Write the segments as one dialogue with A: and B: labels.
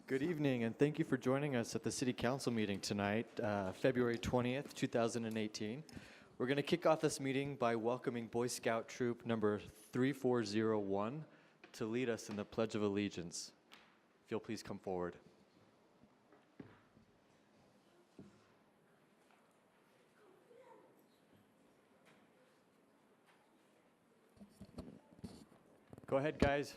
A: Good evening, and thank you for joining us at the City Council meeting tonight, February 20th, 2018. We're going to kick off this meeting by welcoming Boy Scout Troop number 3401 to lead us in the Pledge of Allegiance. If you'll please come forward. Go ahead, guys.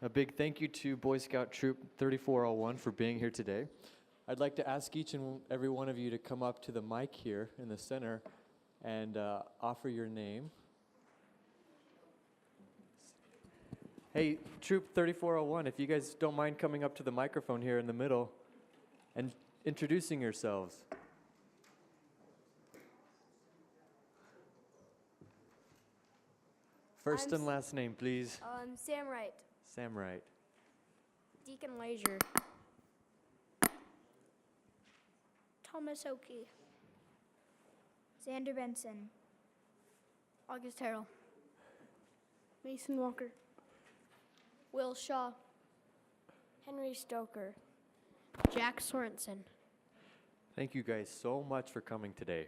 A: A big thank you to Boy Scout Troop 3401 for being here today. I'd like to ask each and every one of you to come up to the mic here in the center and offer your name. Hey, Troop 3401, if you guys don't mind coming up to the microphone here in the middle and introducing yourselves. First and last name, please.
B: Sam Wright.
A: Sam Wright.
B: Deacon Leisure. Thomas Oakey. Xander Benson. August Harrell. Mason Walker. Will Shaw. Henry Stoker. Jack Sorensen.
A: Thank you guys so much for coming today.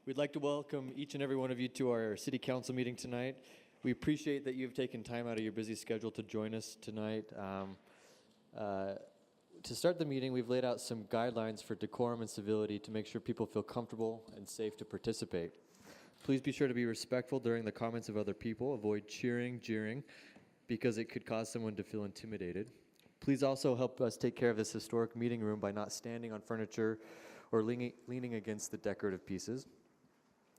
A: We'd like to welcome each and every one of you to our City Council meeting tonight. We appreciate that you've taken time out of your busy schedule to join us tonight. To start the meeting, we've laid out some guidelines for decorum and civility to make sure people feel comfortable and safe to participate. Please be sure to be respectful during the comments of other people. Avoid cheering, jeering, because it could cause someone to feel intimidated. Please also help us take care of this historic meeting room by not standing on furniture or leaning against the decorative pieces.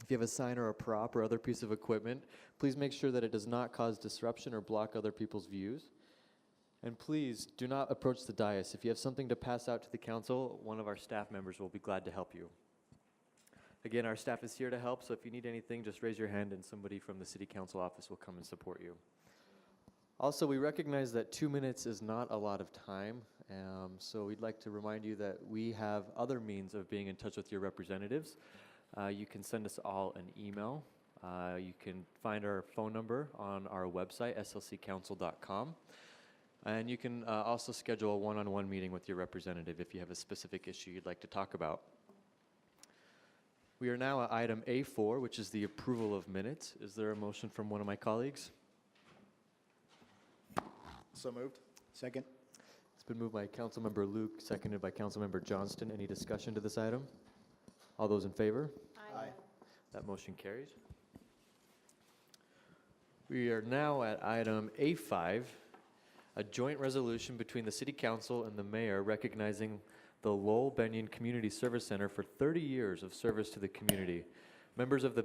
A: If you have a sign or a prop or other piece of equipment, please make sure that it does not cause disruption or block other people's views. And please do not approach the dais. If you have something to pass out to the council, one of our staff members will be glad to help you. Again, our staff is here to help, so if you need anything, just raise your hand and somebody from the City Council office will come and support you. Also, we recognize that 2 minutes is not a lot of time, so we'd like to remind you that we have other means of being in touch with your representatives. You can send us all an email. You can find our phone number on our website, slccouncil.com. And you can also schedule a one-on-one meeting with your representative if you have a specific issue you'd like to talk about. We are now at item A4, which is the approval of minutes. Is there a motion from one of my colleagues?
C: So moved. Second.
A: It's been moved by Councilmember Luke, seconded by Councilmember Johnston. Any discussion to this item? All those in favor?
C: Aye.
A: That motion carries. We are now at item A5, a joint resolution between the City Council and the Mayor recognizing the Lowell Benyon Community Service Center for 30 years of service to the community. Members of the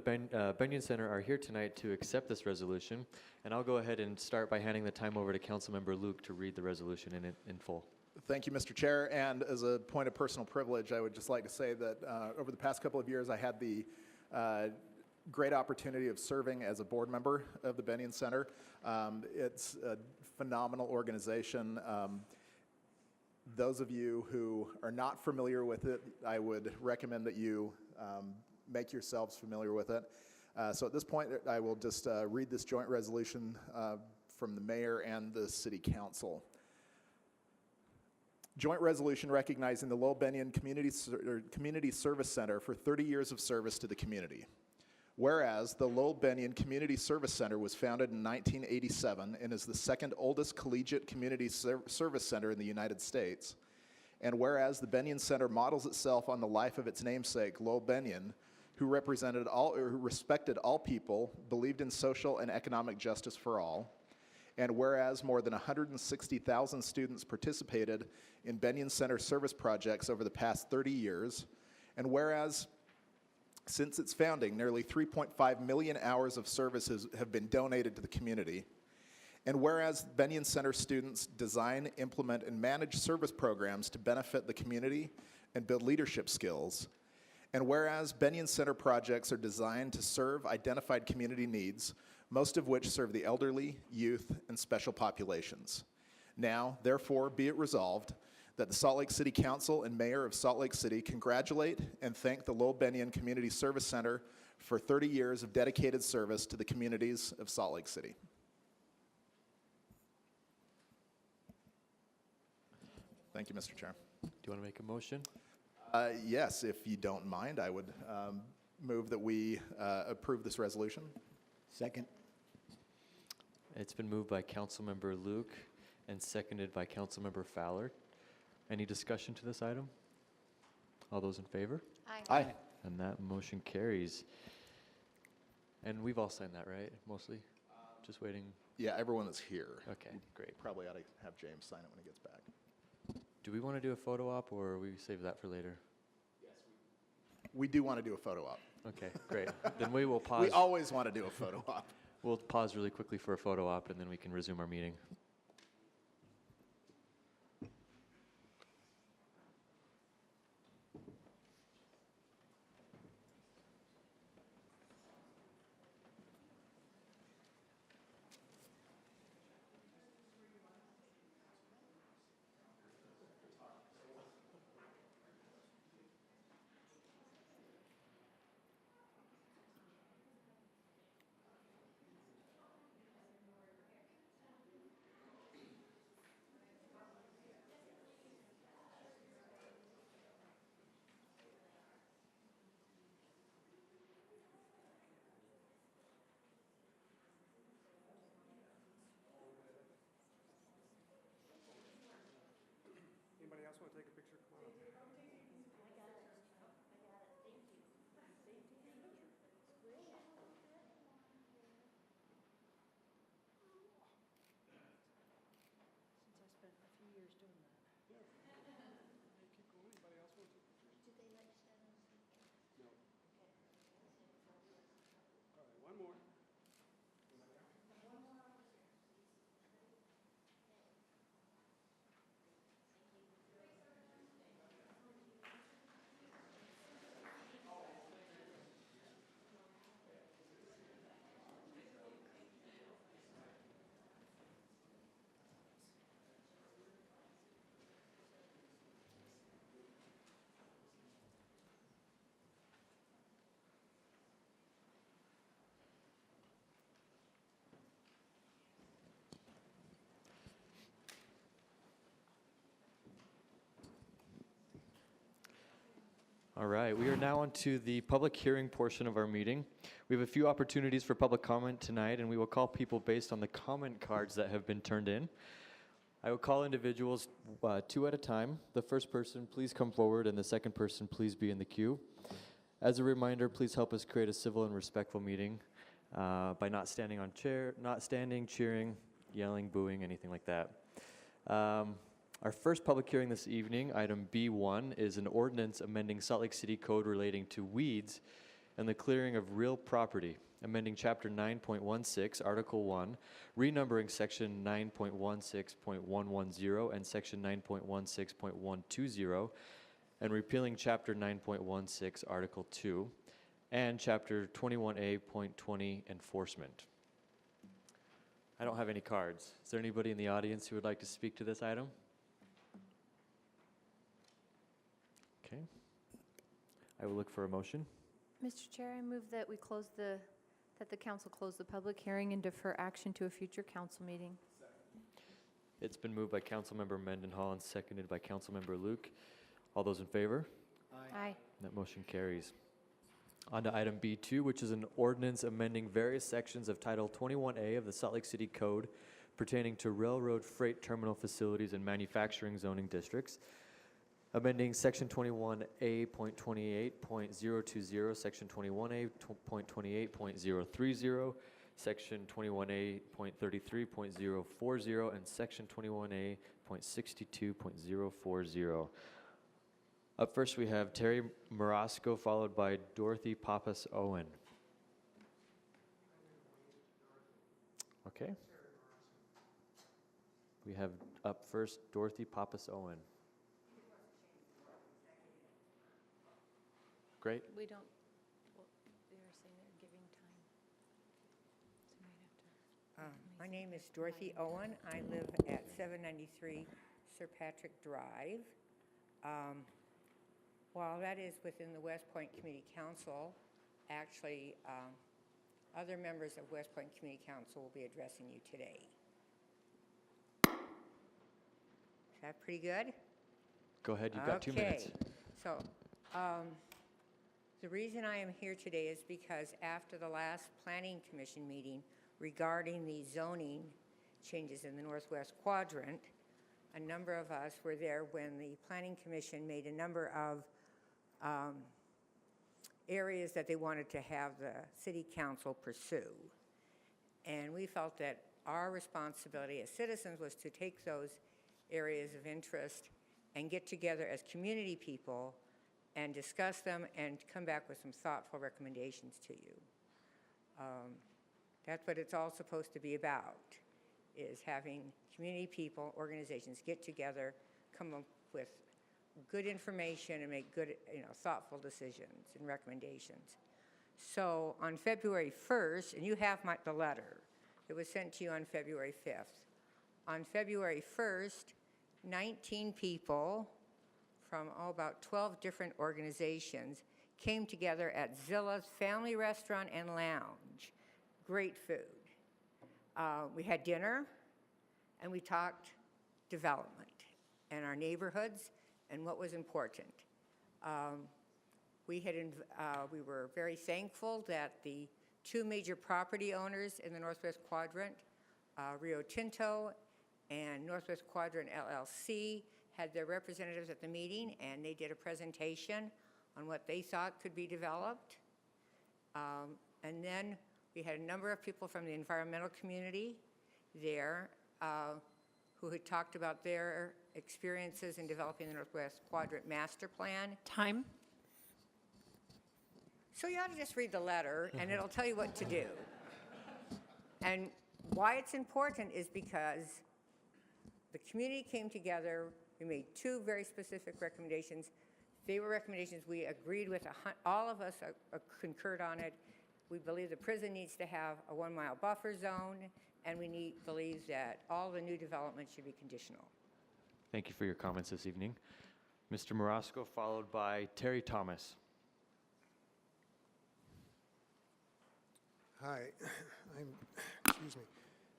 A: Benyon Center are here tonight to accept this resolution, and I'll go ahead and start by handing the time over to Councilmember Luke to read the resolution in full.
C: Thank you, Mr. Chair. And as a point of personal privilege, I would just like to say that over the past couple of years, I had the great opportunity of serving as a board member of the Benyon Center. It's a phenomenal organization. Those of you who are not familiar with it, I would recommend that you make yourselves familiar with it. So at this point, I will just read this joint resolution from the Mayor and the City Council. Joint resolution recognizing the Lowell Benyon Community Service Center for 30 years of service to the community. Whereas the Lowell Benyon Community Service Center was founded in 1987 and is the second oldest collegiate community service center in the United States. And whereas the Benyon Center models itself on the life of its namesake, Lowell Benyon, who respected all people, believed in social and economic justice for all. And whereas more than 160,000 students participated in Benyon Center service projects over the past 30 years. And whereas since its founding, nearly 3.5 million hours of services have been donated to the community. And whereas Benyon Center students design, implement, and manage service programs to benefit the community and build leadership skills. And whereas Benyon Center projects are designed to serve identified community needs, most of which serve the elderly, youth, and special populations. Now, therefore, be it resolved that the Salt Lake City Council and Mayor of Salt Lake City congratulate and thank the Lowell Benyon Community Service Center for 30 years of dedicated service to the communities of Salt Lake City. Thank you, Mr. Chair.
A: Do you want to make a motion?
C: Yes, if you don't mind, I would move that we approve this resolution.
D: Second.
A: It's been moved by Councilmember Luke and seconded by Councilmember Fowler. Any discussion to this item? All those in favor?
C: Aye.
A: And that motion carries. And we've all signed that, right? Mostly? Just waiting.
C: Yeah, everyone that's here.
A: Okay, great.
C: Probably ought to have James sign it when he gets back.
A: Do we want to do a photo op or we save that for later?
C: We do want to do a photo op.
A: Okay, great. Then we will pause.
C: We always want to do a photo op.
A: We'll pause really quickly for a photo op and then we can resume our meeting.
E: Anybody else want to take a picture? Come on up.
F: Since I spent a few years doing that.
E: Keep going. Anybody else want to take pictures? No. All right, one more.
A: All right, we are now on to the public hearing portion of our meeting. We have a few opportunities for public comment tonight, and we will call people based on the comment cards that have been turned in. I will call individuals two at a time. The first person, please come forward, and the second person, please be in the queue. As a reminder, please help us create a civil and respectful meeting by not standing, cheering, yelling, booing, anything like that. Our first public hearing this evening, item B1, is an ordinance amending Salt Lake City Code relating to weeds and the clearing of real property, amending Chapter 9.16, Article 1, renumbering Section 9.16.110 and Section 9.16.120, and repealing Chapter 9.16, Article 2, and Chapter 21A.20, Enforcement. I don't have any cards. Is there anybody in the audience who would like to speak to this item? Okay. I will look for a motion.
F: Mr. Chair, I move that we that the council close the public hearing and defer action to a future council meeting.
A: It's been moved by Councilmember Mendenhall and seconded by Councilmember Luke. All those in favor?
F: Aye.
A: That motion carries. On to item B2, which is an ordinance amending various sections of Title 21A of the Salt Lake City Code pertaining to railroad freight terminal facilities and manufacturing zoning districts, amending Section 21A.28.020, Section 21A.28.030, Section 21A.33.040, and Section 21A.62.040. Up first, we have Terry Marasco, followed by Dorothy Pappas Owen. Okay. We have up first Dorothy Pappas Owen. Great.
F: We don't, well, they were saying they're giving time. So we might have to.
D: My name is Dorothy Owen. I live at 793 Sir Patrick Drive. While that is within the West Point Community Council, actually, other members of West Point Community Council will be addressing you today. Is that pretty good?
A: Go ahead, you've got 2 minutes.
D: So, the reason I am here today is because after the last Planning Commission meeting regarding the zoning changes in the Northwest Quadrant, a number of us were there when the Planning Commission made a number of areas that they wanted to have the City Council pursue. And we felt that our responsibility as citizens was to take those areas of interest and get together as community people and discuss them and come back with some thoughtful recommendations to you. That's what it's all supposed to be about, is having community people, organizations get together, come up with good information and make good, thoughtful decisions and recommendations. So on February 1st, and you have the letter, it was sent to you on February 5th. On February 1st, 19 people from about 12 different organizations came together at Zilla's Family Restaurant and Lounge. Great food. We had dinner, and we talked development and our neighborhoods and what was important. We were very thankful that the 2 major property owners in the Northwest Quadrant, Rio Tinto and Northwest Quadrant LLC, had their representatives at the meeting, and they did a presentation on what they thought could be developed. And then we had a number of people from the environmental community there who had talked about their experiences in developing the Northwest Quadrant Master Plan.
F: Time?
D: So you ought to just read the letter, and it'll tell you what to do. And why it's important is because the community came together. We made 2 very specific recommendations. They were recommendations we agreed with. All of us concurred on it. We believe the prison needs to have a 1-mile buffer zone, and we believe that all the new development should be conditional.
A: Thank you for your comments this evening. Mr. Marasco, followed by Terry Thomas.
E: Hi, I'm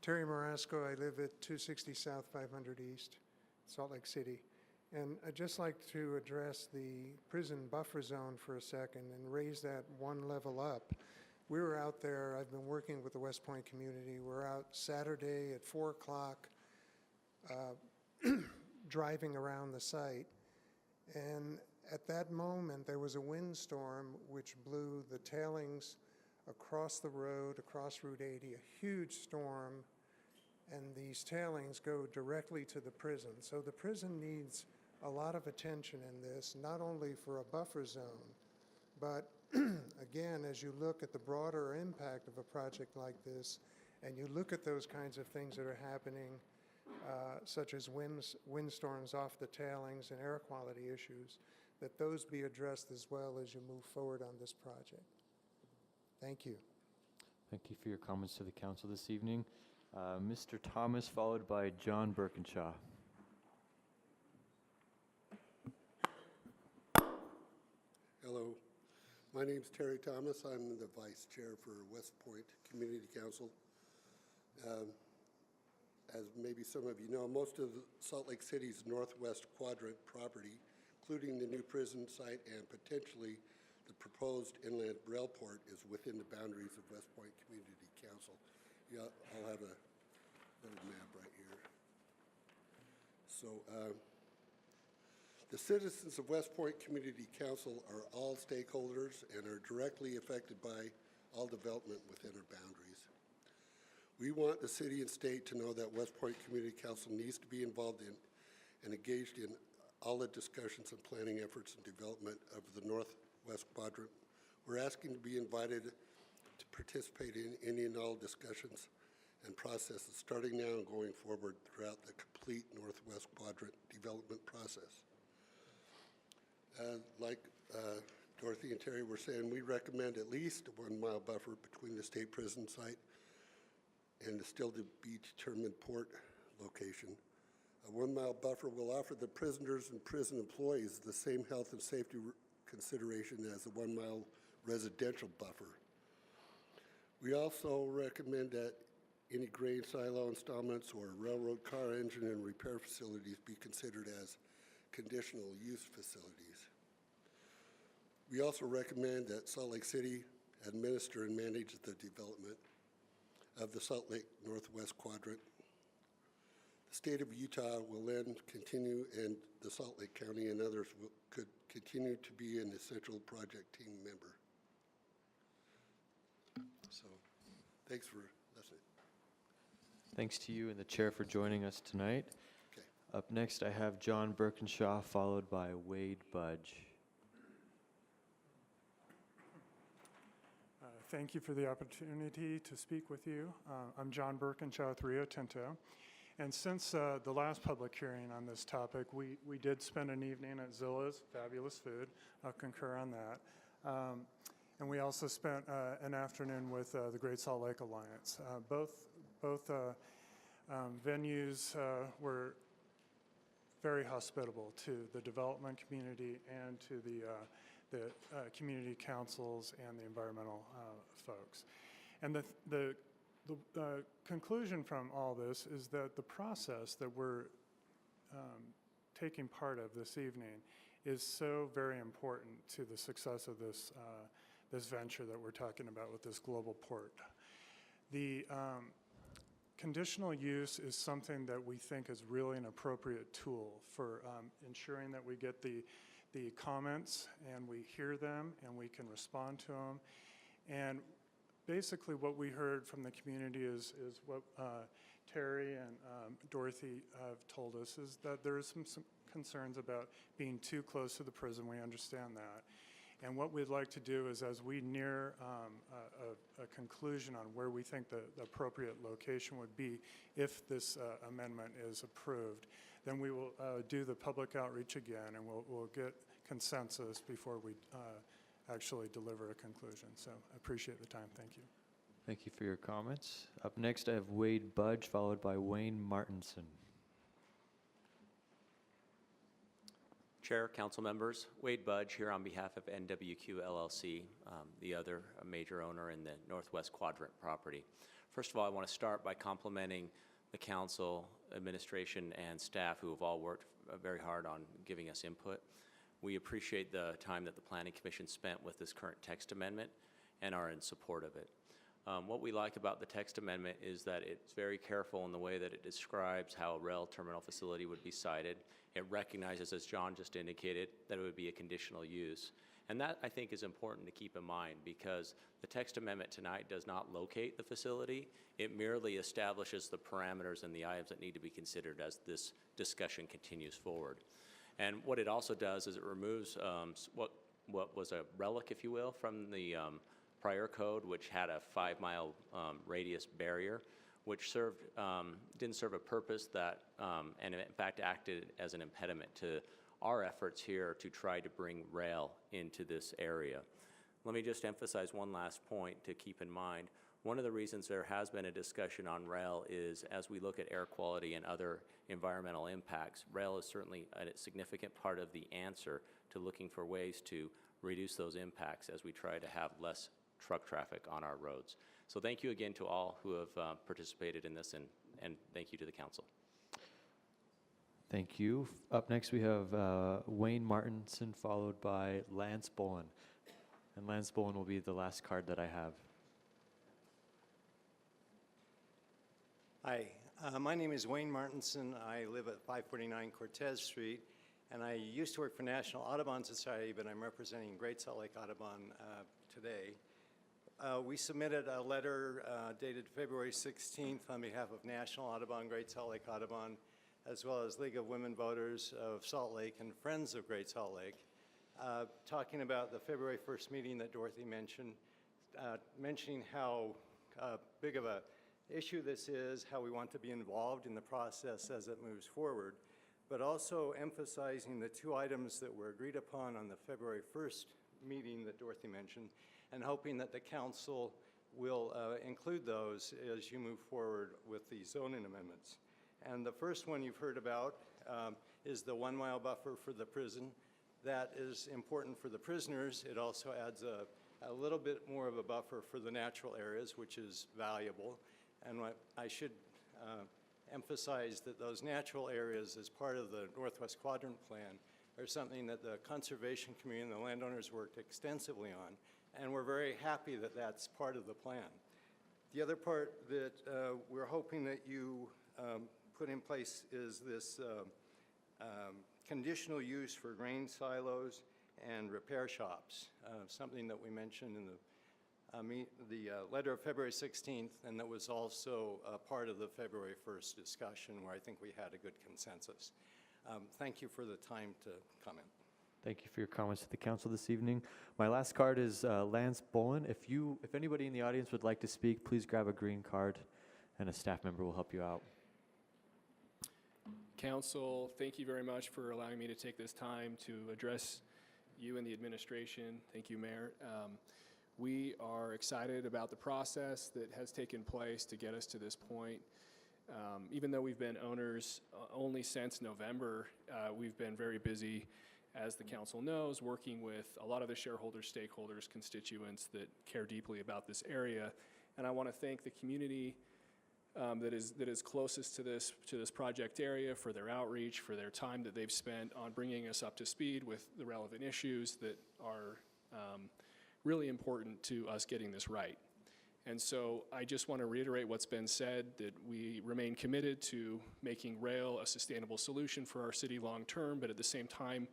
E: Terry Marasco. I live at 260 South 500 East, Salt Lake City. And I'd just like to address the prison buffer zone for a second and raise that 1 level up. We were out there, I've been working with the West Point community. We're out Saturday at 4 o'clock driving around the site. And at that moment, there was a windstorm which blew the tailings across the road, across Route 80, a huge storm, and these tailings go directly to the prison. So the prison needs a lot of attention in this, not only for a buffer zone, but again, as you look at the broader impact of a project like this, and you look at those kinds of things that are happening, such as windstorms off the tailings and air quality issues, that those be addressed as well as you move forward on this project. Thank you.
A: Thank you for your comments to the council this evening. Mr. Thomas, followed by John Birkinshaw.
G: Hello, my name's Terry Thomas. I'm the vice chair for West Point Community Council. As maybe some of you know, most of Salt Lake City's Northwest Quadrant property, including the new prison site and potentially The proposed inland rail port is within the boundaries of West Point Community Council. Yeah, I'll have a little map right here. So the citizens of West Point Community Council are all stakeholders and are directly affected by all development within our boundaries. We want the city and state to know that West Point Community Council needs to be involved in and engaged in all the discussions and planning efforts and development of the Northwest Quadrant. We're asking to be invited to participate in any and all discussions and processes starting now and going forward throughout the complete Northwest Quadrant development process. Like Dorothy and Terry were saying, we recommend at least a 1 mile buffer between the state prison site and the still to be determined port location. A 1 mile buffer will offer the prisoners and prison employees the same health and safety consideration as a 1 mile residential buffer. We also recommend that any grain silo installments or railroad car engine and repair facilities be considered as conditional use facilities. We also recommend that Salt Lake City administer and manage the development of the Salt Lake Northwest Quadrant. The state of Utah will then continue, and the Salt Lake County and others could continue to be an essential project team member. So, thanks for listening.
A: Thanks to you and the chair for joining us tonight.
G: Okay.
A: Up next, I have John Birkinshaw, followed by Wade Budge.
H: Thank you for the opportunity to speak with you. I'm John Birkinshaw with Rio Tinto. And since the last public hearing on this topic, we did spend an evening at Zilla's Fabulous Food. I'll concur on that. And we also spent an afternoon with the Great Salt Lake Alliance. Both venues were very hospitable to the development community and to the community councils and the environmental folks. And the conclusion from all this is that the process that we're taking part of this evening is so very important to the success of this venture that we're talking about with this global port. The conditional use is something that we think is really an appropriate tool for ensuring that we get the comments and we hear them and we can respond to them. And basically what we heard from the community is what Terry and Dorothy have told us, is that there is some concerns about being too close to the prison. We understand that. And what we'd like to do is, as we near a conclusion on where we think the appropriate location would be if this amendment is approved, then we will do the public outreach again, and we'll get consensus before we actually deliver a conclusion. So I appreciate the time. Thank you.
A: Thank you for your comments. Up next, I have Wade Budge, followed by Wayne Martinson.
I: Chair, council members, Wade Budge here on behalf of NWQ LLC, the other major owner in the Northwest Quadrant property. First of all, I want to start by complimenting the council, administration, and staff who have all worked very hard on giving us input. We appreciate the time that the Planning Commission spent with this current text amendment and are in support of it. What we like about the text amendment is that it's very careful in the way that it describes how a rail terminal facility would be sited. It recognizes, as John just indicated, that it would be a conditional use. And that, I think, is important to keep in mind, because the text amendment tonight does not locate the facility. It merely establishes the parameters and the items that need to be considered as this discussion continues forward. And what it also does is it removes what was a relic, if you will, from the prior code, which had a 5-mile radius barrier, which didn't serve a purpose that, and in fact acted as an impediment to our efforts here to try to bring rail into this area. Let me just emphasize one last point to keep in mind. One of the reasons there has been a discussion on rail is, as we look at air quality and other environmental impacts, rail is certainly a significant part of the answer to looking for ways to reduce those impacts as we try to have less truck traffic on our roads. So thank you again to all who have participated in this, and thank you to the council.
A: Thank you. Up next, we have Wayne Martinson, followed by Lance Bolin. And Lance Bowen will be the last card that I have.
J: Hi, my name is Wayne Martinson. I live at 549 Cortez Street, and I used to work for National Audubon Society, but I'm representing Great Salt Lake Audubon today. We submitted a letter dated February 16th on behalf of National Audubon, Great Salt Lake Audubon, as well as League of Women Voters of Salt Lake and Friends of Great Salt Lake, talking about the February 1st meeting that Dorothy mentioned, mentioning how big of a issue this is, how we want to be involved in the process as it moves forward, but also emphasizing the two items that were agreed upon on the February 1st meeting that Dorothy mentioned, and hoping that the council will include those as you move forward with the zoning amendments. And the first one you've heard about is the 1 mile buffer for the prison. That is important for the prisoners. It also adds a little bit more of a buffer for the natural areas, which is valuable. And what I should emphasize that those natural areas as part of the Northwest Quadrant Plan are something that the conservation community and the landowners worked extensively on, and we're very happy that that's part of the plan. The other part that we're hoping that you put in place is this conditional use for grain silos and repair shops, something that we mentioned in the letter of February 16th, and that was also part of the February 1st discussion where I think we had a good consensus. Thank you for the time to comment.
A: Thank you for your comments to the council this evening. My last card is Lance Bowen. If anybody in the audience would like to speak, please grab a green card and a staff member will help you out.
K: Council, thank you very much for allowing me to take this time to address you and the administration. Thank you, Mayor. We are excited about the process that has taken place to get us to this point. Even though we've been owners only since November, we've been very busy, as the council knows, working with a lot of the shareholders, stakeholders, constituents that care deeply about this area. And I want to thank the community that is closest to this project area for their outreach, for their time that they've spent on bringing us up to speed with the relevant issues that are really important to us getting this right. And so I just want to reiterate what's been said, that we remain committed to making rail a sustainable solution for our city long term, but at the same time,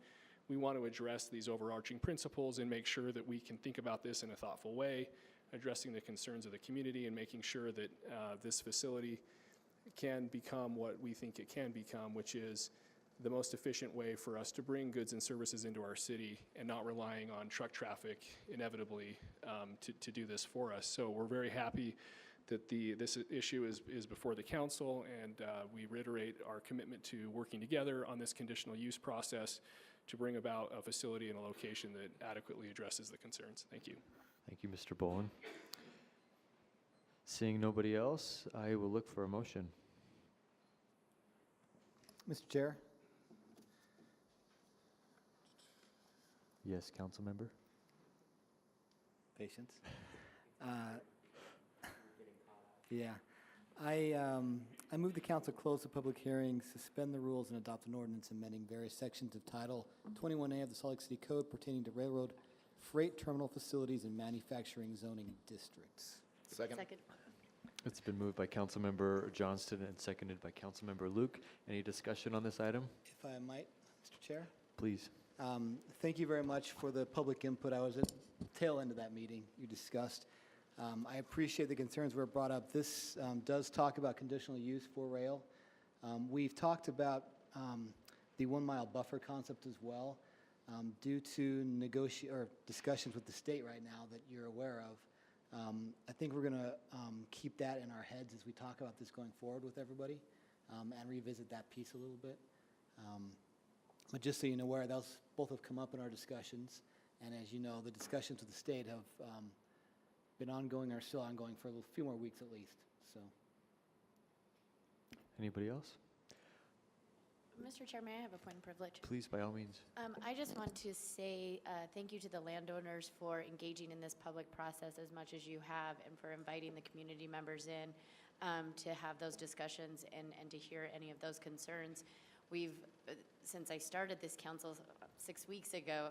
K: we want to address these overarching principles and make sure that we can think about this in a thoughtful way, addressing the concerns of the community and making sure that this facility can become what we think it can become, which is the most efficient way for us to bring goods and services into our city and not relying on truck traffic inevitably to do this for us. So we're very happy that this issue is before the council, and we reiterate our commitment to working together on this conditional use process to bring about a facility and a location that adequately addresses the concerns. Thank you.
A: Thank you, Mr. Bowen. Seeing nobody else, I will look for a motion.
L: Mr. Chair?
A: Yes, council member.
L: Patience. Yeah. I move the council close the public hearing, suspend the rules, and adopt an ordinance amending various sections of Title 21A of the Salt Lake City Code pertaining to railroad, freight terminal facilities, and manufacturing zoning districts.
C: Second.
A: It's been moved by Councilmember Johnston and seconded by Councilmember Luke. Any discussion on this item?
L: If I might, Mr. Chair?
A: Please.
L: Thank you very much for the public input. I was at the tail end of that meeting you discussed. I appreciate the concerns were brought up. This does talk about conditional use for rail. We've talked about the 1 mile buffer concept as well. Due to discussions with the state right now that you're aware of, I think we're going to keep that in our heads as we talk about this going forward with everybody and revisit that piece a little bit. But just so you're aware, those both have come up in our discussions, and as you know, the discussions with the state have been ongoing or still ongoing for a few more weeks at least. So,
A: Anybody else?
M: Mr. Chair, may I have a point of privilege?
A: Please, by all means.
M: I just want to say thank you to the landowners for engaging in this public process as much as you have, and for inviting the community members in to have those discussions and to hear any of those concerns. We've, since I started this council 6 weeks ago,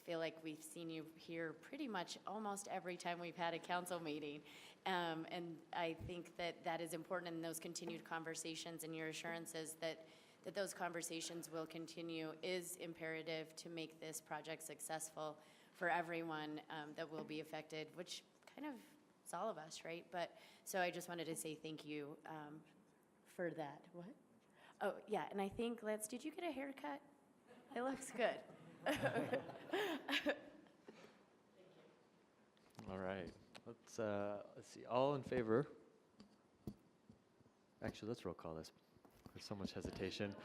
M: feel like we've seen you here pretty much almost every time we've had a council meeting. And I think that that is important in those continued conversations, and your assurances that those conversations will continue is imperative to make this project successful for everyone that will be affected, which kind of is all of us, right? But so I just wanted to say thank you for that. What? Oh, yeah, and I think, Lance, did you get a haircut? It looks good.
A: All right. Let's see. All in favor? Actually, let's roll call this. There's so much hesitation.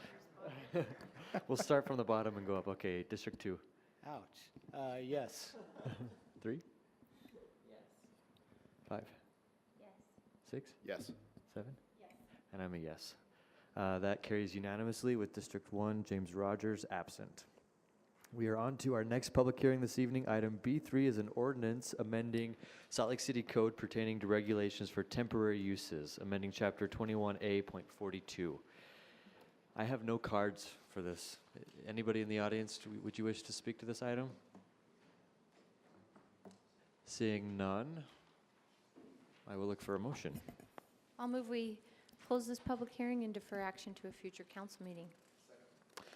A: We'll start from the bottom and go up. Okay, District 2.
L: Ouch. Yes.
A: 3? Yes. 5?
F: Yes.
A: 6?
C: Yes.
A: 7? Yes. And I'm a yes. That carries unanimously with District 1, James Rogers, absent. We are on to our next public hearing this evening. Item B3 is an ordinance amending Salt Lake City Code pertaining to regulations for temporary uses, amending Chapter 21A.42. I have no cards for this. Anybody in the audience, would you wish to speak to this item? Seeing none, I will look for a motion.
F: I'll move we close this public hearing and defer action to a future council meeting.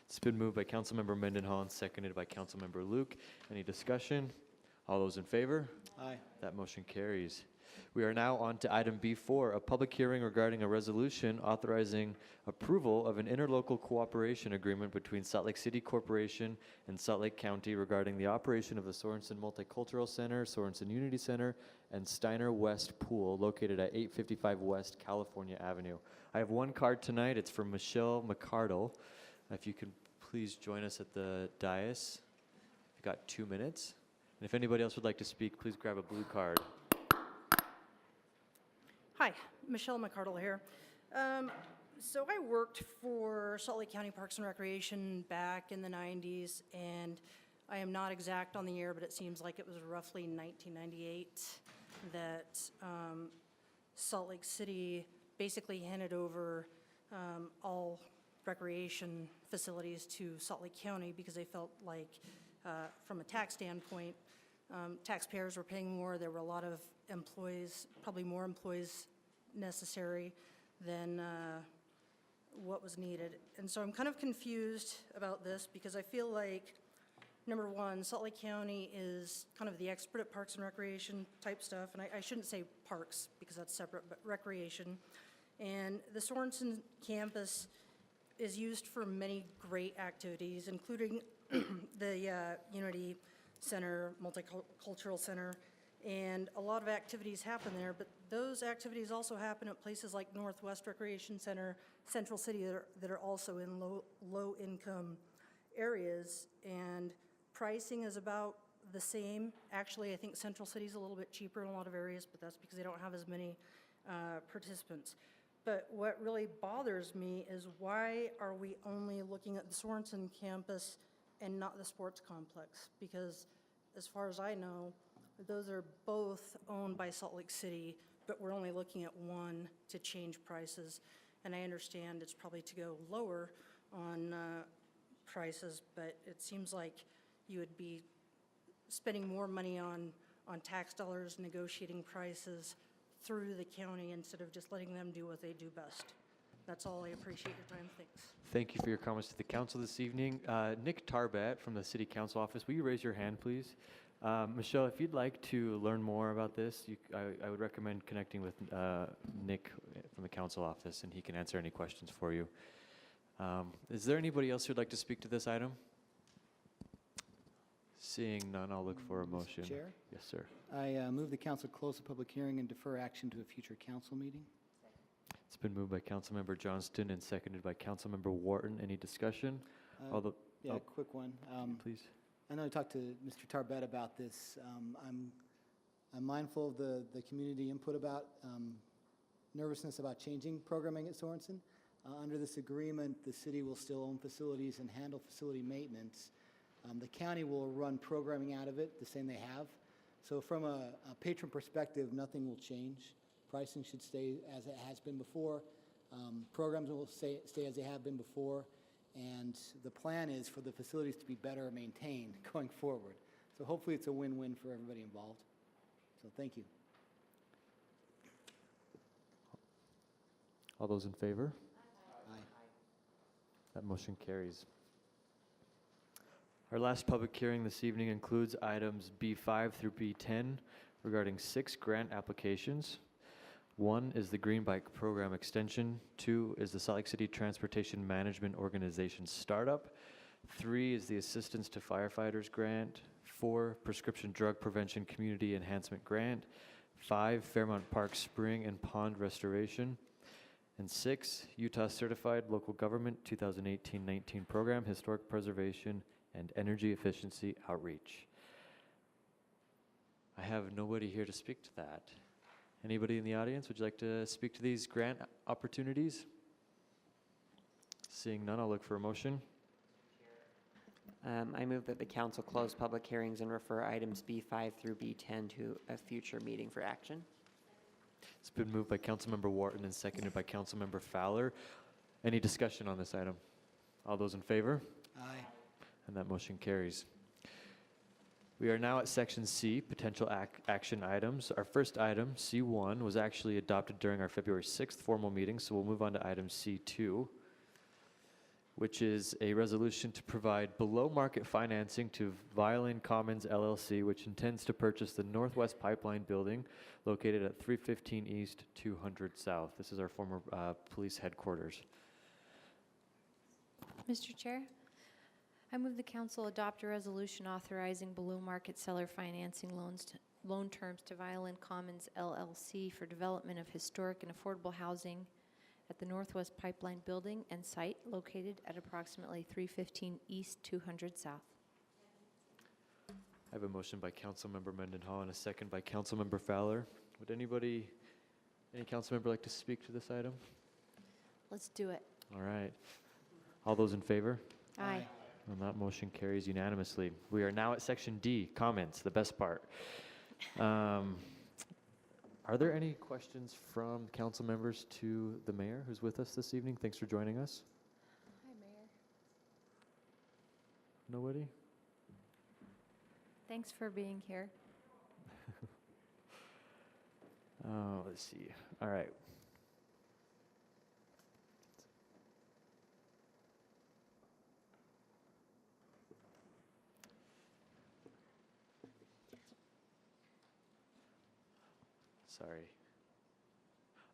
A: It's been moved by Councilmember Mendenhall and seconded by Councilmember Luke. Any discussion? All those in favor?
L: Aye.
A: That motion carries. We are now on to item B4, a public hearing regarding a resolution authorizing approval of an interlocal cooperation agreement between Salt Lake City Corporation and Salt Lake County regarding the operation of the Sorensen Multicultural Center, Sorensen Unity Center, and Steiner West Pool located at 855 West California Avenue. I have one card tonight. It's from Michelle McCardle. If you could please join us at the dais. You've got 2 minutes. And if anybody else would like to speak, please grab a blue card.
N: Hi, Michelle McCardle here. So I worked for Salt Lake County Parks and Recreation back in the 90s, and I am not exact on the year, but it seems like it was roughly 1998 that Salt Lake City basically handed over all recreation facilities to Salt Lake County because they felt like, from a tax standpoint, taxpayers were paying more. There were a lot of employees, probably more employees necessary than what was needed. And so I'm kind of confused about this because I feel like, number one, Salt Lake County is kind of the expert at parks and recreation type stuff, and I shouldn't say parks because that's separate, but recreation. And the Sorensen campus is used for many great activities, including the Unity Center, Multicultural Center, and a lot of activities happen there, but those activities also happen at places like Northwest Recreation Center, Central City, that are also in low-income areas, and pricing is about the same. Actually, I think Central City is a little bit cheaper in a lot of areas, but that's because they don't have as many participants. But what really bothers me is why are we only looking at the Sorensen campus and not the sports complex? Because as far as I know, those are both owned by Salt Lake City, but we're only looking at one to change prices. And I understand it's probably to go lower on prices, but it seems like you would be spending more money on tax dollars negotiating prices through the county instead of just letting them do what they do best. That's all. I appreciate your time. Thanks.
A: Thank you for your comments to the council this evening. Nick Tarbat from the City Council office, will you raise your hand, please? Michelle, if you'd like to learn more about this, I would recommend connecting with Nick from the council office, and he can answer any questions for you. Is there anybody else who'd like to speak to this item? Seeing none, I'll look for a motion.
L: Mr. Chair?
A: Yes, sir.
L: I move the council close the public hearing and defer action to a future council meeting.
A: It's been moved by Councilmember Johnston and seconded by Councilmember Wharton. Any discussion?
L: Yeah, quick one.
A: Please.
L: I know I talked to Mr. Tarbett about this. I'm mindful of the community input about nervousness about changing programming at Sorensen. Under this agreement, the city will still own facilities and handle facility maintenance. The county will run programming out of it, the same they have. So from a patron perspective, nothing will change. Pricing should stay as it has been before. Programs will stay as they have been before. And the plan is for the facilities to be better maintained going forward. So hopefully it's a win-win for everybody involved. So thank you.
A: All those in favor?
L: Aye.
A: That motion carries. Our last public hearing this evening includes items B5 through B10 regarding 6 grant applications. 1 is the Green Bike Program Extension. 2 is the Salt Lake City Transportation Management Organization Startup. 3 is the Assistance to Firefighters Grant. 4, Prescription Drug Prevention Community Enhancement Grant. 5, Fairmount Park Spring and Pond Restoration. And 6, Utah Certified Local Government 2018-19 Program, Historic Preservation and Energy Efficiency Outreach. I have nobody here to speak to that. Anybody in the audience, would you like to speak to these grant opportunities? Seeing none, I'll look for a motion.
O: I move that the council close public hearings and refer items B5 through B10 to a future meeting for action.
A: It's been moved by Councilmember Wharton and seconded by Councilmember Fowler. Any discussion on this item? All those in favor?
L: Aye.
A: And that motion carries. We are now at section C, potential action items. Our first item, C1, was actually adopted during our February 6th formal meeting, so we'll move on to item C2, which is a resolution to provide below-market financing to Violin Commons LLC, which intends to purchase the Northwest Pipeline Building located at 315 East, 200 South. This is our former police headquarters.
F: Mr. Chair, I move the council adopt a resolution authorizing below-market seller financing loan terms to Violin Commons LLC for development of historic and affordable housing at the Northwest Pipeline Building and site located at approximately 315 East, 200 South.
A: I have a motion by Councilmember Mendenhall and a second by Councilmember Fowler. Would any councilmember like to speak to this item?
F: Let's do it.
A: All right. All those in favor?
F: Aye.
A: And that motion carries unanimously. We are now at section D, comments, the best part. Are there any questions from council members to the mayor who's with us this evening? Thanks for joining us.
F: Hi, Mayor.
A: Nobody?
F: Thanks for being here.
A: Let's see. All right. Sorry.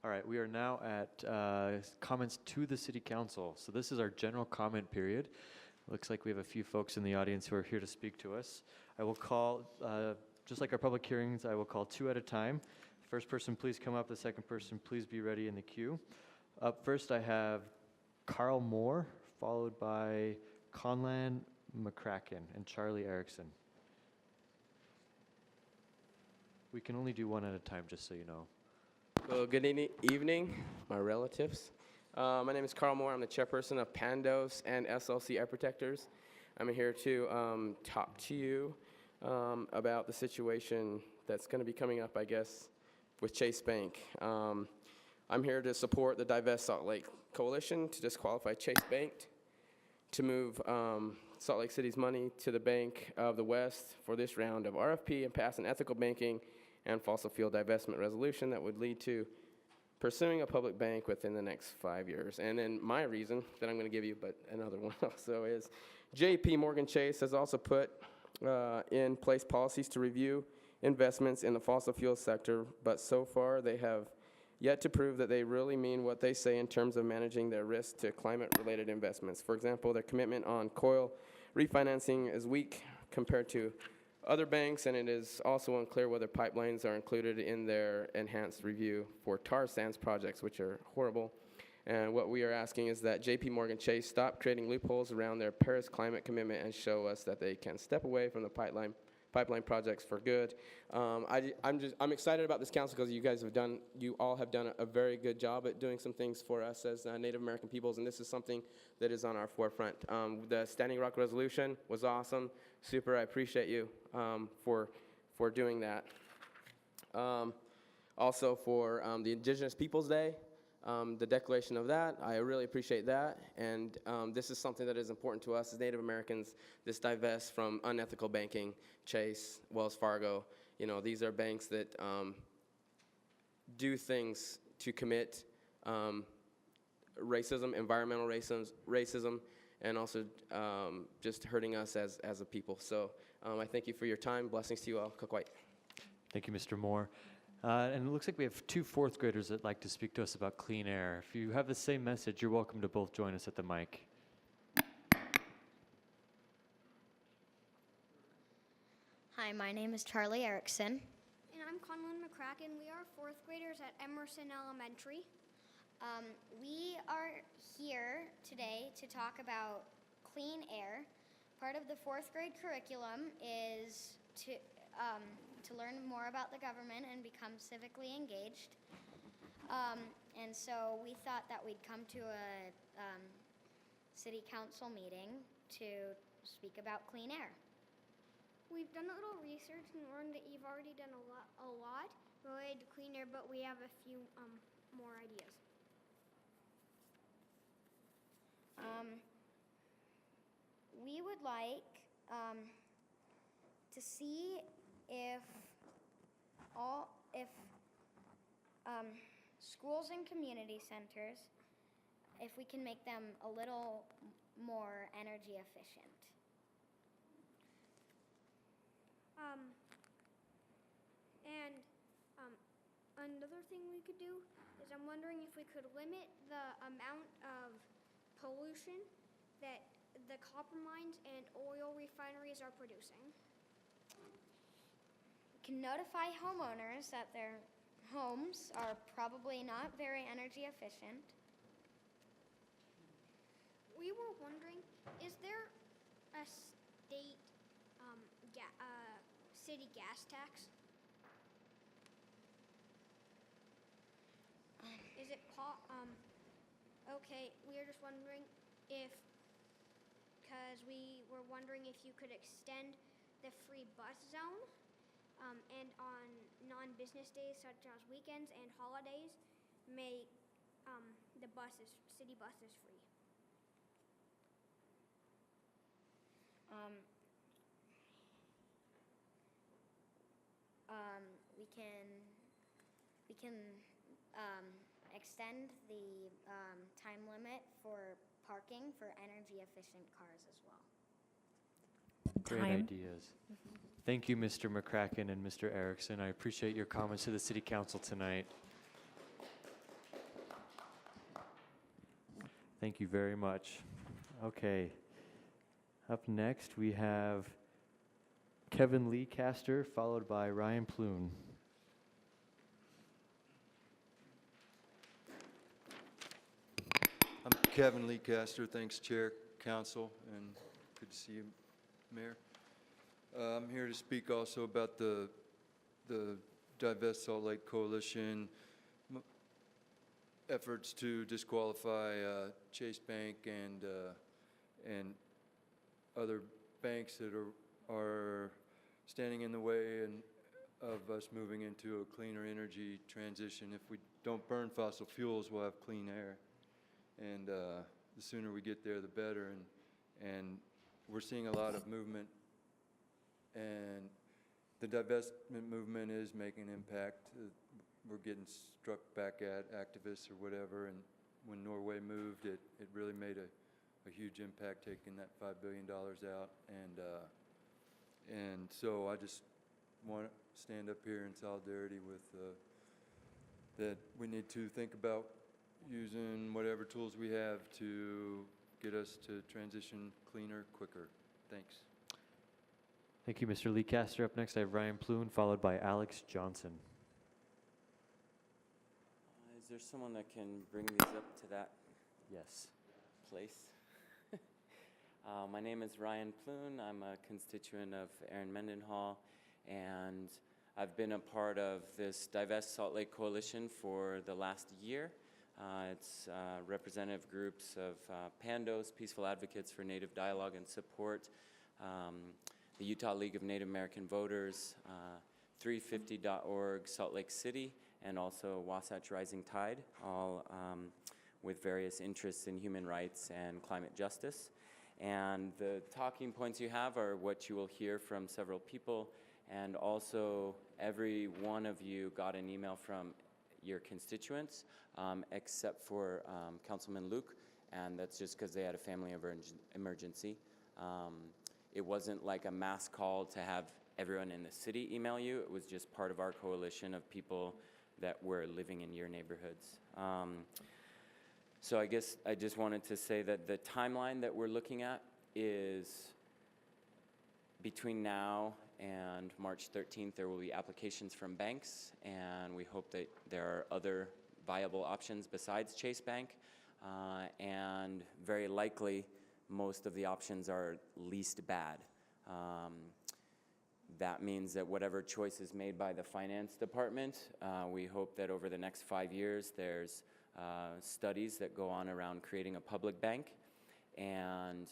A: All right, we are now at comments to the city council. So this is our general comment period. Looks like we have a few folks in the audience who are here to speak to us. I will call, just like our public hearings, I will call 2 at a time. First person, please come up. The second person, please be ready in the queue. Up first, I have Carl Moore, followed by Conlan McCracken and Charlie Erickson. We can only do 1 at a time, just so you know.
P: Well, good evening, my relatives. My name is Carl Moore. I'm the chairperson of Pandos and SLC Air Protectors. I'm here to talk to you about the situation that's going to be coming up, I guess, with Chase Bank. I'm here to support the Divest Salt Lake Coalition to disqualify Chase Bank to move Salt Lake City's money to the Bank of the West for this round of RFP and pass an ethical banking and fossil fuel divestment resolution that would lead to pursuing a public bank within the next 5 years. And then my reason that I'm going to give you, but another one also, is JP Morgan Chase has also put in place policies to review investments in the fossil fuel sector, but so far they have yet to prove that they really mean what they say in terms of managing their risk to climate-related investments. For example, their commitment on coal refinancing is weak compared to other banks, and it is also unclear whether pipelines are included in their enhanced review for tar sands projects, which are horrible. And what we are asking is that JP Morgan Chase stop creating loopholes around their Paris climate commitment and show us that they can step away from the pipeline projects for good. I'm excited about this council because you all have done a very good job at doing some things for us as Native American peoples, and this is something that is on our forefront. The Standing Rock resolution was awesome, super. I appreciate you for doing that. Also for the Indigenous Peoples Day, the declaration of that. I really appreciate that. And this is something that is important to us as Native Americans, this divest from unethical banking, Chase, Wells Fargo. You know, these are banks that do things to commit racism, environmental racism, and also just hurting us as a people. So I thank you for your time. Blessings to you all. Cook White.
A: Thank you, Mr. Moore. And it looks like we have 2 fourth graders that like to speak to us about clean air. If you have the same message, you're welcome to both join us at the mic.
Q: Hi, my name is Charlie Erickson.
B: And I'm Conlon McCracken. We are 4th graders at Emerson Elementary.
Q: We are here today to talk about clean air. Part of the 4th grade curriculum is to learn more about the government and become civically engaged. And so we thought that we'd come to a city council meeting to speak about clean air.
B: We've done a little research and learned that you've already done a lot related to clean air, but we have a few more ideas.
Q: We would like to see if schools and community centers, if we can make them a little more energy efficient.
B: Another thing we could do is I'm wondering if we could limit the amount of pollution that the copper mines and oil refineries are producing.
Q: We can notify homeowners that their homes are probably not very energy efficient.
B: We were wondering, is there a state city gas tax? Is it okay, we were just wondering because we were wondering if you could extend the free bus zone and on non-business days such as weekends and holidays, make the city buses free.
Q: We can extend the time limit for parking for energy efficient cars as well.
A: Great ideas. Thank you, Mr. McCracken and Mr. Erickson. I appreciate your comments to the City Council tonight. Thank you very much. Okay. Up next, we have Kevin Lee Caster, followed by Ryan Plune.
R: I'm Kevin Lee Caster. Thanks, Chair, Council, and good to see you, Mayor. I'm here to speak also about the Divest Salt Lake Coalition efforts to disqualify Chase Bank and other banks that are standing in the way of us moving into a cleaner energy transition. If we don't burn fossil fuels, we'll have clean air. And the sooner we get there, the better. And we're seeing a lot of movement, and the divestment movement is making an impact. We're getting struck back at activists or whatever, and when Norway moved, it really made a huge impact taking that $5 billion out. And so I just want to stand up here in solidarity with that we need to think about using whatever tools we have to get us to transition cleaner, quicker. Thanks.
A: Thank you, Mr. Lee Caster. Up next, I have Ryan Plune, followed by Alex Johnson.
S: Is there someone that can bring these up to that
A: Yes.
S: place? My name is Ryan Plune. I'm a constituent of Aaron Mendenhall, and I've been a part of this Divest Salt Lake Coalition for the last year. It's representative groups of PANDOS, Peaceful Advocates for Native Dialogue and Support, the Utah League of Native American Voters, 350.org Salt Lake City, and also Wasatch Rising Tide, all with various interests in human rights and climate justice. And the talking points you have are what you will hear from several people, and also every one of you got an email from your constituents, except for Councilman Luke, and that's just because they had a family emergency. It wasn't like a mass call to have everyone in the city email you. It was just part of our coalition of people that were living in your neighborhoods. So I guess I just wanted to say that the timeline that we're looking at is between now and March 13th, there will be applications from banks, and we hope that there are other viable options besides Chase Bank, and very likely most of the options are least bad. That means that whatever choice is made by the finance department, we hope that over the next 5 years there's studies that go on around creating a public bank, and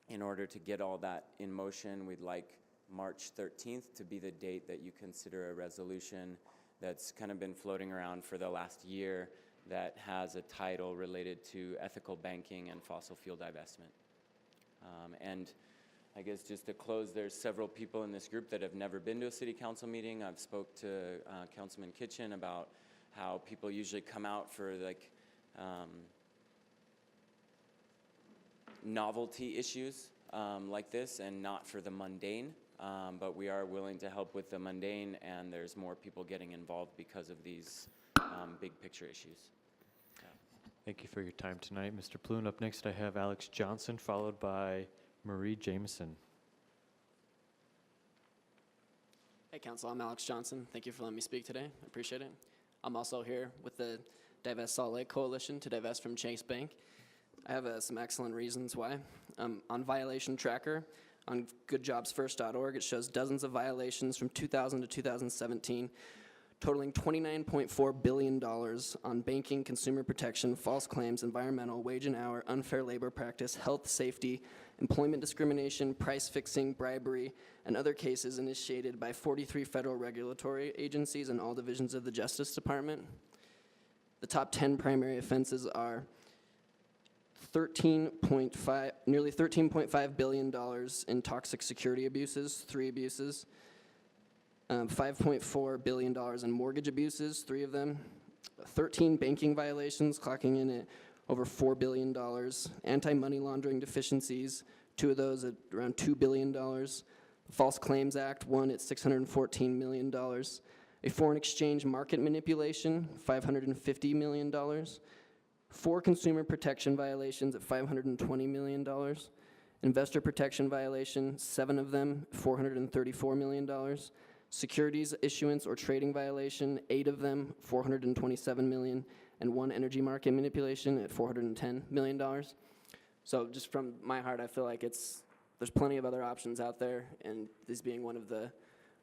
S: in order to get all that in motion, we'd like March 13th to be the date that you consider a resolution that's kind of been floating around for the last year that has a title related to ethical banking and fossil fuel divestment. And I guess just to close, there's several people in this group that have never been to a city council meeting. I've spoke to Councilman Kitchen about how people usually come out for like novelty issues like this and not for the mundane. But we are willing to help with the mundane, and there's more people getting involved because of these big picture issues.
A: Thank you for your time tonight, Mr. Plune. Up next, I have Alex Johnson, followed by Marie Jameson.
T: Hey, Council, I'm Alex Johnson. Thank you for letting me speak today. I appreciate it. I'm also here with the Divest Salt Lake Coalition to divest from Chase Bank. I have some excellent reasons why. On Violation Tracker, on goodjobsfirst.org, it shows dozens of violations from 2000 to 2017, totaling $29.4 billion on banking, consumer protection, false claims, environmental, wage and hour, unfair labor practice, health, safety, employment discrimination, price fixing, bribery, and other cases initiated by 43 federal regulatory agencies and all divisions of the Justice Department. The top 10 primary offenses are nearly $13.5 billion in toxic security abuses, 3 abuses, $5.4 billion in mortgage abuses, 3 of them, 13 banking violations, clocking in at over $4 billion, anti-money laundering deficiencies, 2 of those at around $2 billion, the False Claims Act, 1 at $614 million, a foreign exchange market manipulation, $550 million, 4 consumer protection violations at $520 million, investor protection violation, 7 of them, $434 million, securities issuance or trading violation, 8 of them, $427 million, and 1 energy market manipulation at $410 million. So just from my heart, I feel like there's plenty of other options out there, and this being one of the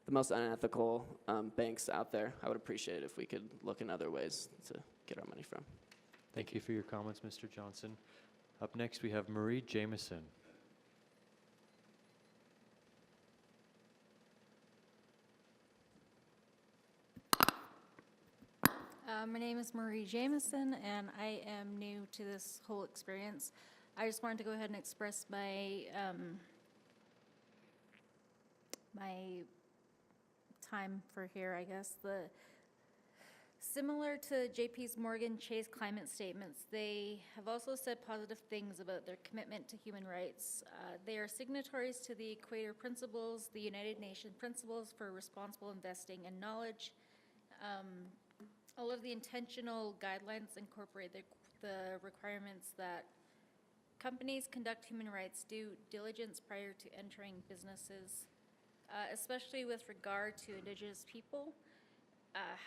T: most unethical banks out there, I would appreciate it if we could look in other ways to get our money from.
A: Thank you for your comments, Mr. Johnson. Up next, we have Marie Jameson.
U: My name is Marie Jameson, and I am new to this whole experience. I just wanted to go ahead and express my my time for here, I guess. Similar to JP's Morgan Chase climate statements, they have also said positive things about their commitment to human rights. They are signatories to the Equator Principles, the United Nations Principles for Responsible Investing in Knowledge. All of the intentional guidelines incorporate the requirements that companies conduct human rights due diligence prior to entering businesses, especially with regard to Indigenous people.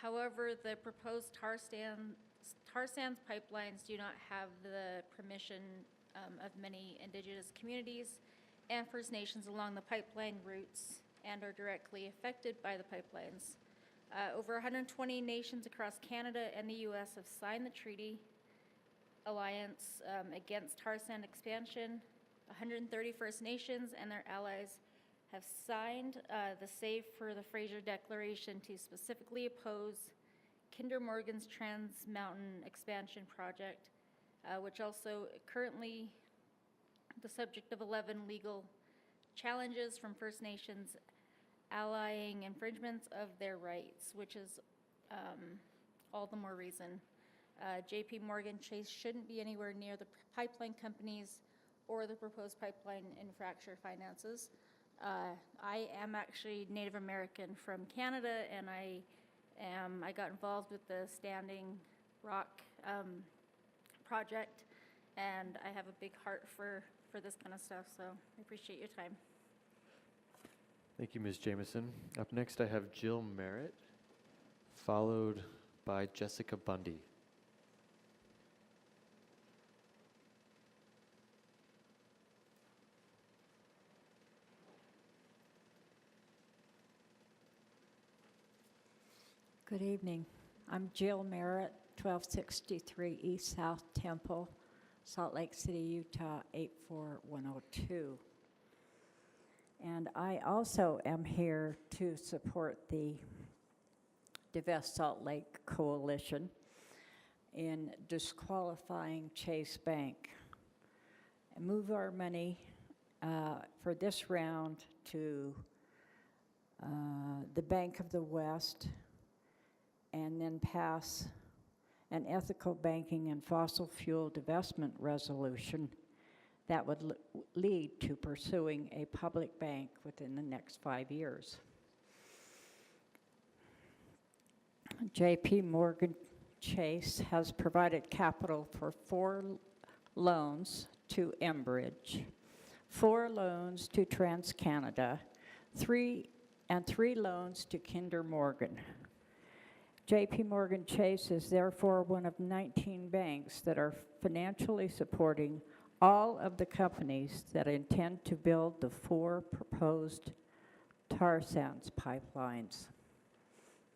U: However, the proposed tar sands pipelines do not have the permission of many Indigenous communities and First Nations along the pipeline routes and are directly affected by the pipelines. Over 120 nations across Canada and the U.S. have signed the treaty alliance against tar sand expansion. 130 First Nations and their allies have signed the Save for the Fraser Declaration to specifically oppose Kinder Morgan's Trans Mountain Expansion Project, which also currently the subject of 11 legal challenges from First Nations allying infringements of their rights, which is all the more reason. JP Morgan Chase shouldn't be anywhere near the pipeline companies or the proposed pipeline infrastructure finances. I am actually Native American from Canada, and I got involved with the Standing Rock project, and I have a big heart for this kind of stuff, so I appreciate your time.
A: Thank you, Ms. Jameson. Up next, I have Jill Merritt, followed by Jessica Bundy.
D: Good evening. I'm Jill Merritt, 1263 East South Temple, Salt Lake City, Utah, 84102. And I also am here to support the Divest Salt Lake Coalition in disqualifying Chase Bank and move our money for this round to the Bank of the West, and then pass an ethical banking and fossil fuel divestment resolution that would lead to pursuing a public bank within the next 5 years. JP Morgan Chase has provided capital for 4 loans to Enbridge, 4 loans to TransCanada, 3 loans to Kinder Morgan. JP Morgan Chase is therefore one of 19 banks that are financially supporting all of the companies that intend to build the 4 proposed tar sands pipelines.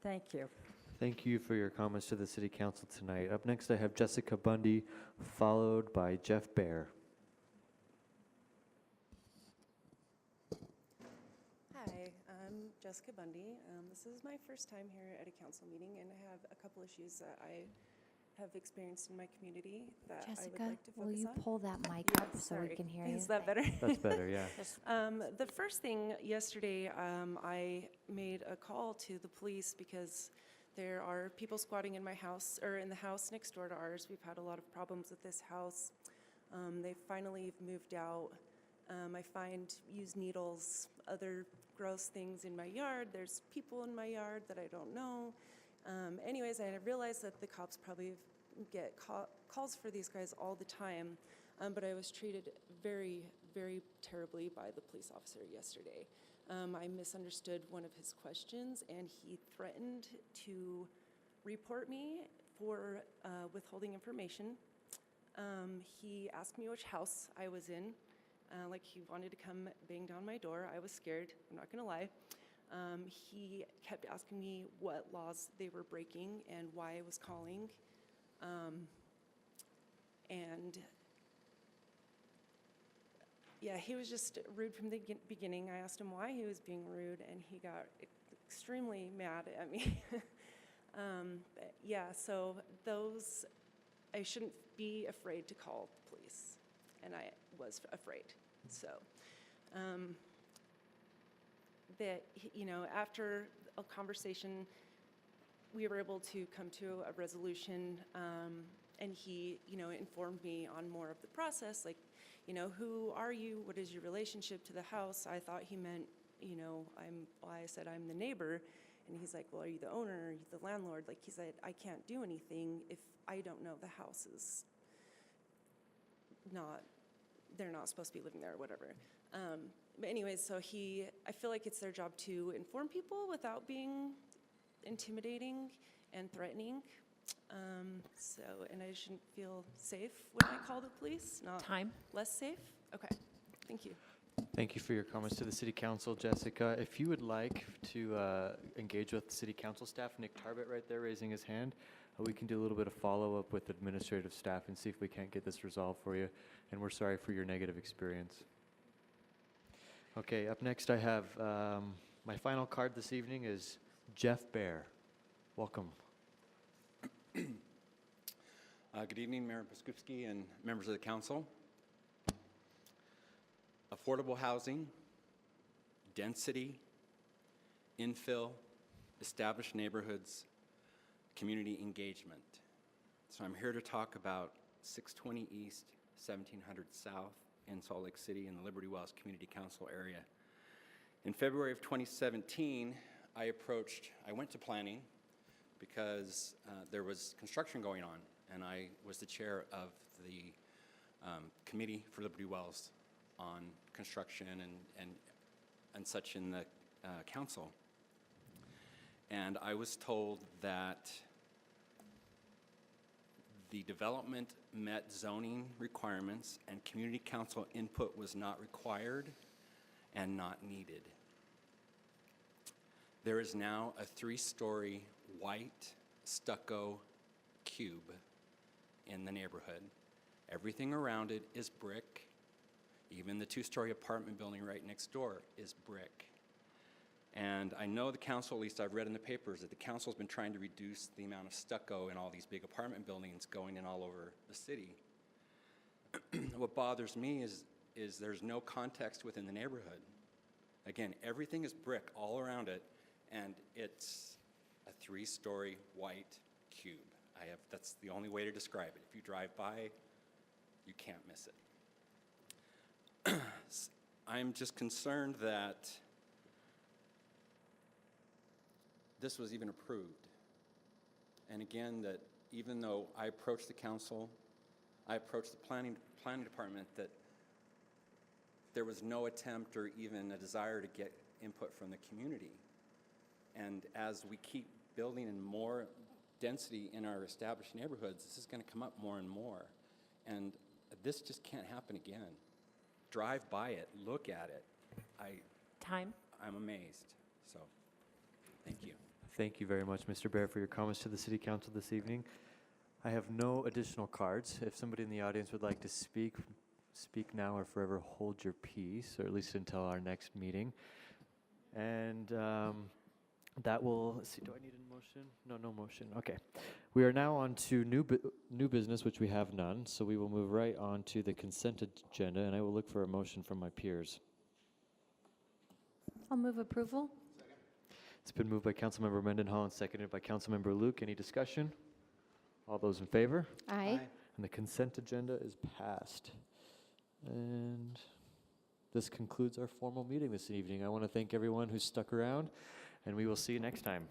D: Thank you.
A: Thank you for your comments to the City Council tonight. Up next, I have Jessica Bundy, followed by Jeff Baer.
V: Hi, I'm Jessica Bundy. This is my first time here at a council meeting, and I have a couple issues that I have experienced in my community that I would
F: Jessica,
V: like to focus on.
F: will you pull that mic up so we can hear you?
V: Is that better?
A: That's better, yeah.
V: The first thing yesterday, I made a call to the police because there are people squatting in my house, or in the house next door to ours. We've had a lot of problems with this house. They finally moved out. I find used needles, other gross things in my yard. There's people in my yard that I don't know. Anyways, I realized that the cops probably get calls for these guys all the time, but I was treated very, very terribly by the police officer yesterday. I misunderstood one of his questions, and he threatened to report me for withholding information. He asked me which house I was in. Like he wanted to come bang down my door. I was scared, I'm not gonna lie. He kept asking me what laws they were breaking and why I was calling. And yeah, he was just rude from the beginning. I asked him why he was being rude, and he got extremely mad at me. Yeah, so I shouldn't be afraid to call the police, and I was afraid. So after a conversation, we were able to come to a resolution, and he, informed me on more of the process, like, who are you? What is your relationship to the house? I thought he meant, I said I'm the neighbor, and he's like, well, are you the owner? Are you the landlord? Like, he said, I can't do anything if I don't know the house is they're not supposed to be living there or whatever. But anyways, so I feel like it's their job to inform people without being intimidating and threatening. And I shouldn't feel safe when I call the police, not less safe. Okay, thank you.
A: Thank you for your comments to the City Council, Jessica. If you would like to engage with City Council staff, Nick Tarbett right there raising his hand, we can do a little bit of follow-up with administrative staff and see if we can't get this resolved for you. And we're sorry for your negative experience. Okay, up next I have my final card this evening is Jeff Baer. Welcome.
E: Good evening, Mayor Biskupski and members of the council. Affordable housing, density, infill, established neighborhoods, community engagement. So I'm here to talk about 620 East, 1700 South in Salt Lake City in the Liberty Wells Community Council area. In February of 2017, I went to planning because there was construction going on, and I was the chair of the committee for Liberty Wells on construction and such in the council. And I was told that the development met zoning requirements and community council input was not required and not needed. There is now a 3-story white stucco cube in the neighborhood. Everything around it is brick. Even the 2-story apartment building right next door is brick. And I know the council, at least I've read in the papers, that the council's been trying to reduce the amount of stucco in all these big apartment buildings going in all over the city. What bothers me is there's no context within the neighborhood. Again, everything is brick all around it, and it's a 3-story white cube. That's the only way to describe it. If you drive by, you can't miss it. I'm just concerned that this was even approved. And again, that even though I approached the council, I approached the planning department, that there was no attempt or even a desire to get input from the community. And as we keep building in more density in our established neighborhoods, this is going to come up more and more. And this just can't happen again. Drive by it, look at it. I'm amazed. So, thank you.
A: Thank you very much, Mr. Bear, for your comments to the City Council this evening. I have no additional cards. If somebody in the audience would like to speak now or forever hold your peace, or at least until our next meeting. And that will, let's see, do I need a motion? No motion. Okay. We are now on to new business, which we have none. So we will move right on to the consent agenda, and I will look for a motion from my peers.
F: I'll move approval.
A: It's been moved by Councilmember Mendenhall and seconded by Councilmember Luke. Any discussion? All those in favor?
F: Aye.
A: And the consent agenda is passed. And this concludes our formal meeting this evening. I want to thank everyone who stuck around, and we will see you next time.